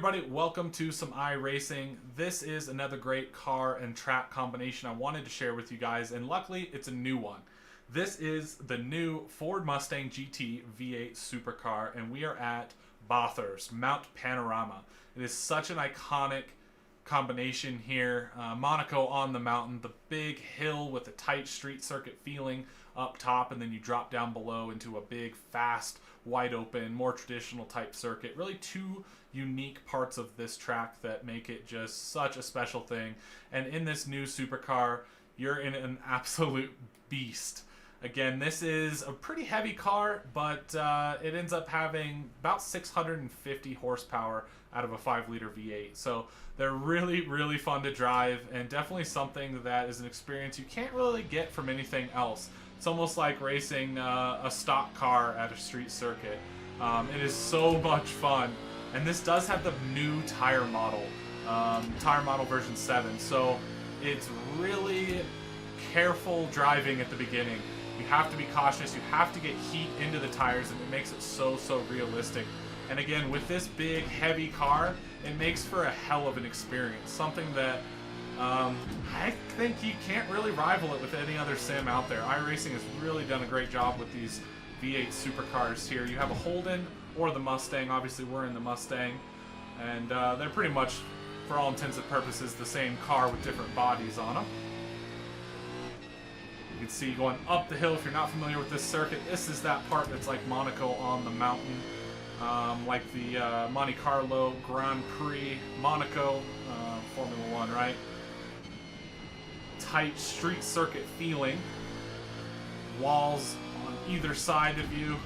everybody, welcome to some iRacing. This is another great car and track combination I wanted to share with you guys, and luckily it's a new one. This is the new Ford Mustang GT V8 Supercar, and we are at Bathurst, Mount Panorama. It is such an iconic combination here. Monaco on the mountain, the big hill with a tight street circuit feeling up top, and then you drop down below into a big, fast, wide open, more traditional type circuit. Really two unique parts of this track that make it just such a special thing. And in this new supercar, you're in an absolute beast. Again, this is a pretty heavy car, but it ends up having about 650 horsepower out of a 5-liter V8. So they're really, really fun to drive, and definitely something that is an experience you can't really get from anything else. It's almost like racing a stock car at a street circuit. It is so much fun. And this does have the new tire model version 7. So it's really careful driving at the beginning. You have to be cautious. You have to get heat into the tires, and it makes it so realistic. And again, with this big, heavy car, it makes for a hell of an experience. Something that I think you can't really rival it with any other sim out there. iRacing has really done a great job with these V8 supercars here. You have a Holden or the Mustang. Obviously, we're in the Mustang. And they're pretty much, for all intents and purposes, the same car with different bodies on them. You can see going up the hill. If you're not familiar with this circuit, this is that part that's like Monaco on the mountain. Like the Monte Carlo Grand Prix Monaco Formula 1, right? Tight street circuit feeling. Walls on either side of you.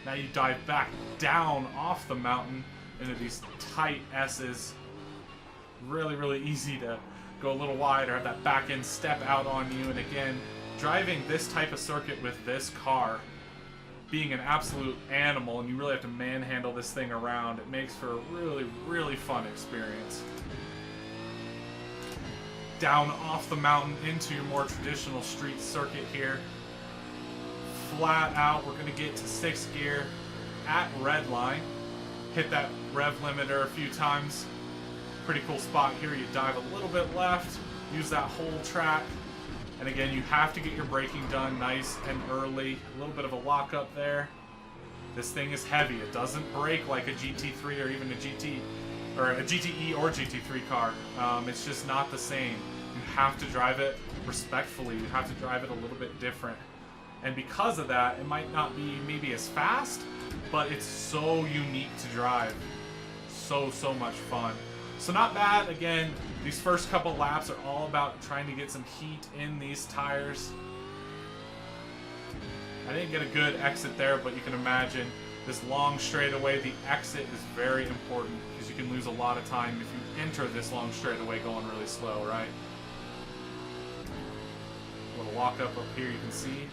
Now you dive back down off the mountain into these tight S's. Really easy to go a little wide or have that back end step out on you. And again, driving this type of circuit with this car, being an absolute animal, and you really have to manhandle this thing around, it makes for a really fun experience. Down off the mountain into your more traditional street circuit here. Flat out, we're going to get to 6th gear at red line. Hit that rev limiter a few times. Pretty cool spot here. You dive a little bit left, use that whole track. And again, you have to get your braking done nice and early. A little bit of a lockup there. This thing is heavy. It doesn't brake like a GT3 or even a GTE or GT3 car. It's just not the same. You have to drive it respectfully. You have to drive it a little bit different. And because of that, it might not be maybe as fast, but it's so unique to drive. So much fun. So not bad. Again, these first couple laps are all about trying to get some heat in these tires. I didn't get a good exit there, but you can imagine this long straightaway, the exit is very important because you can lose a lot of time if you enter this long straightaway going really slow, right? A little walk up here, you can see.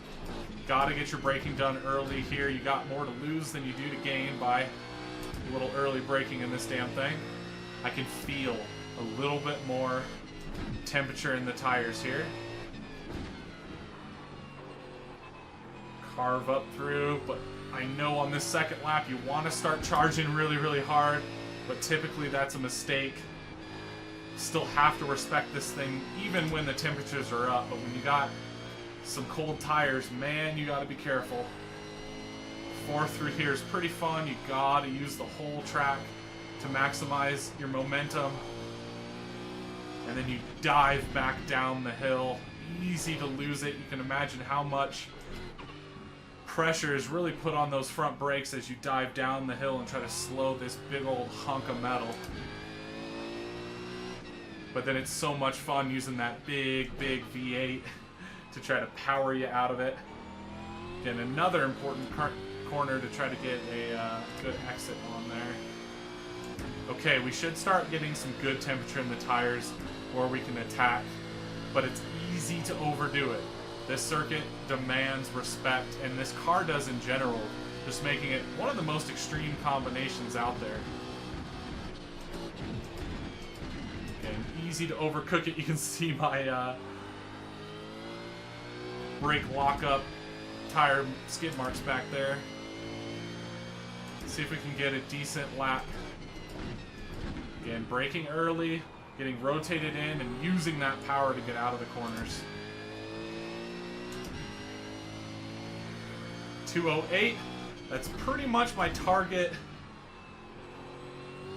Gotta get your braking done early here. You got more to lose than you do to gain by a little early braking in this damn thing. I can feel a little bit more temperature in the tires here. Carve up through, but I know on this second lap you want to start charging really hard, but typically that's a mistake. Still have to respect this thing even when the temperatures are up, but when you got some cold tires, man, you gotta be careful. 4th through here is pretty fun. You gotta use the whole track to maximize your momentum. And then you dive back down the hill. Easy to lose it. You can imagine how much pressure is really put on those front brakes as you dive down the hill and try to slow this big old hunk of metal. But then it's so much fun using that big V8 to try to power you out of it. Again, another important corner to try to get a good exit on there. Okay, we should start getting some good temperature in the tires where we can attack, but it's easy to overdo it. This circuit demands respect, and this car does in general, just making it one of the most extreme combinations out there. And easy to overcook it. You can see my brake lockup tire skid marks back there. See if we can get a decent lap Again, braking early, getting rotated in, and using that power to get out of the corners. 2:08. That's pretty much my target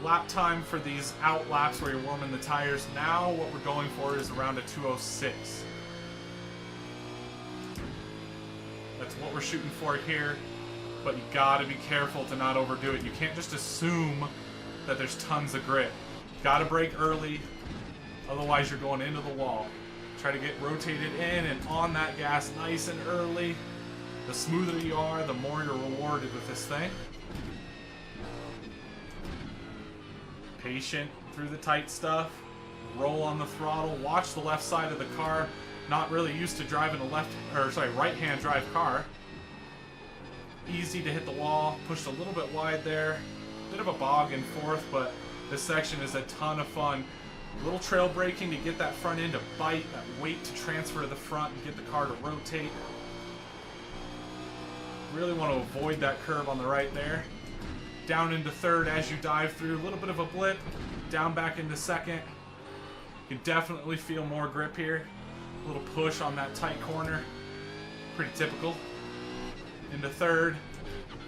lap time for these out laps where you're warming the tires. Now what we're going for is around a 2:06. That's what we're shooting for here, but you gotta be careful to not overdo it. You can't just assume that there's tons of grip. Gotta brake early, otherwise you're going into the wall. Try to get rotated in and on that gas nice and early. The smoother you are, the more you're rewarded with this thing. Patient through the tight stuff. Roll on the throttle. Watch the left side of the car. Not really used to driving a right-hand drive car. Easy to hit the wall. Pushed a little bit wide there. Bit of a bog and forth, but this section is a ton of fun. A little trail braking to get that front end to bite, that weight to transfer to the front and get the car to rotate. Really want to avoid that curve on the right there. Down into third as you dive through. A little bit of a blip. Down back into second. You can definitely feel more grip here. A little push on that tight corner. Pretty typical. Into third.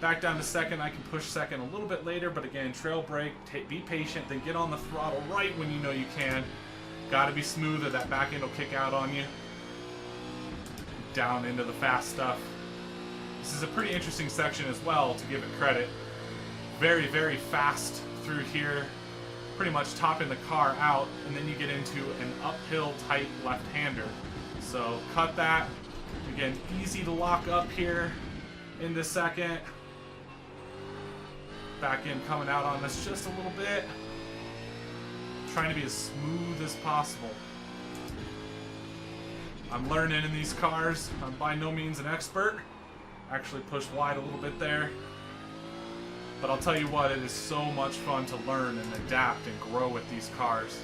Back down to second. I can push second a little bit later, but again, trail brake. Be patient, then get on the throttle right when you know you can. Got to be smooth or that back end will kick out on you. Down into the fast stuff. This is a pretty interesting section as well, to give it credit. Very, very fast through here. Pretty much topping the car out, and then you get into an uphill tight left-hander. So cut that. Again, easy to lock up here into second. Back end coming out on us just a little bit. Trying to be as smooth as possible. I'm learning in these cars. I'm by no means an expert. Actually pushed wide a little bit there. But I'll tell you what, it is so much fun to learn and adapt and grow with these cars.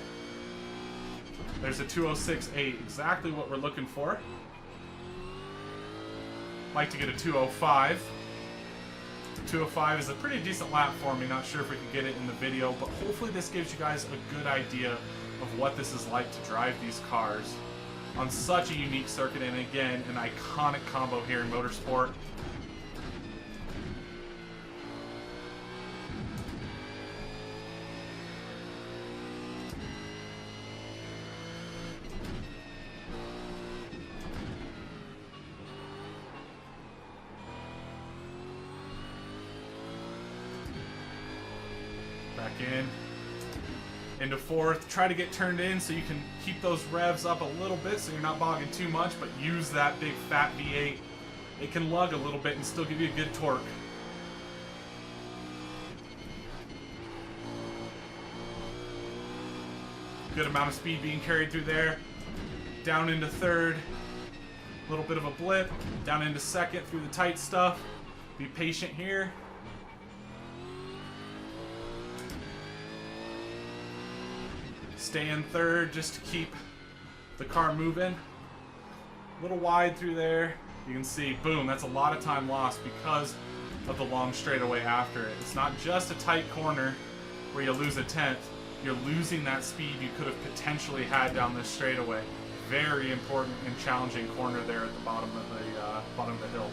There's a 2:06.8, exactly what we're looking for. Like to get a 2:05. 2:05 is a pretty decent lap for me. Not sure if we can get it in the video, but hopefully this gives you guys a good idea of what this is like to drive these cars on such a unique circuit, and again, an iconic combo here in motorsport. Back in. Into fourth. Try to get turned in so you can keep those revs up a little bit so you're not bogging too much, but use that big fat V8. It can lug a little bit and still give you a good torque. Good amount of speed being carried through there. Down into third. A little bit of a blip. Down into second through the tight stuff. Be patient here. Stay in third just to keep the car moving. A little wide through there. You can see, boom, that's a lot of time lost because of the long straightaway after it. It's not just a tight corner where you lose a tenth. You're losing that speed you could have potentially had down this straightaway. Very important and challenging corner there at the bottom of the hill.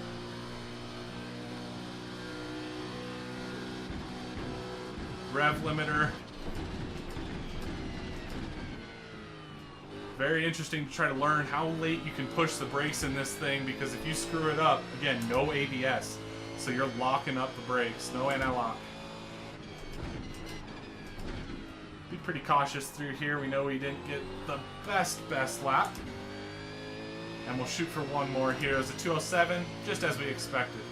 Rev limiter. Very interesting to try to learn how late you can push the brakes in this thing, because if you screw it up, again, no ABS. So you're locking up the brakes, no anti-lock. Be pretty cautious through here. We know we didn't get the best lap. And we'll shoot for one more here as a 2:07, just as we expected.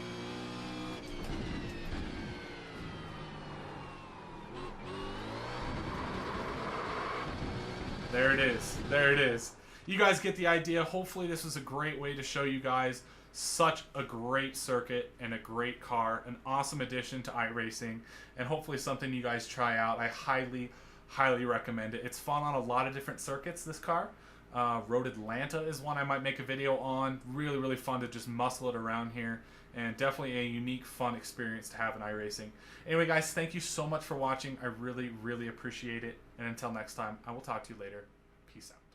There it is. There it is. You guys get the idea. Hopefully this was a great way to show you guys such a great circuit and a great car. An awesome addition to iRacing, and hopefully something you guys try out. I highly recommend it. It's fun on a lot of different circuits, this car. Road Atlanta is one I might make a video on. Really, really fun to just muscle it around here. And definitely a unique, fun experience to have in iRacing. Anyway, guys, thank you so much for watching. I really, really appreciate it. And until next time, I will talk to you later. Peace out.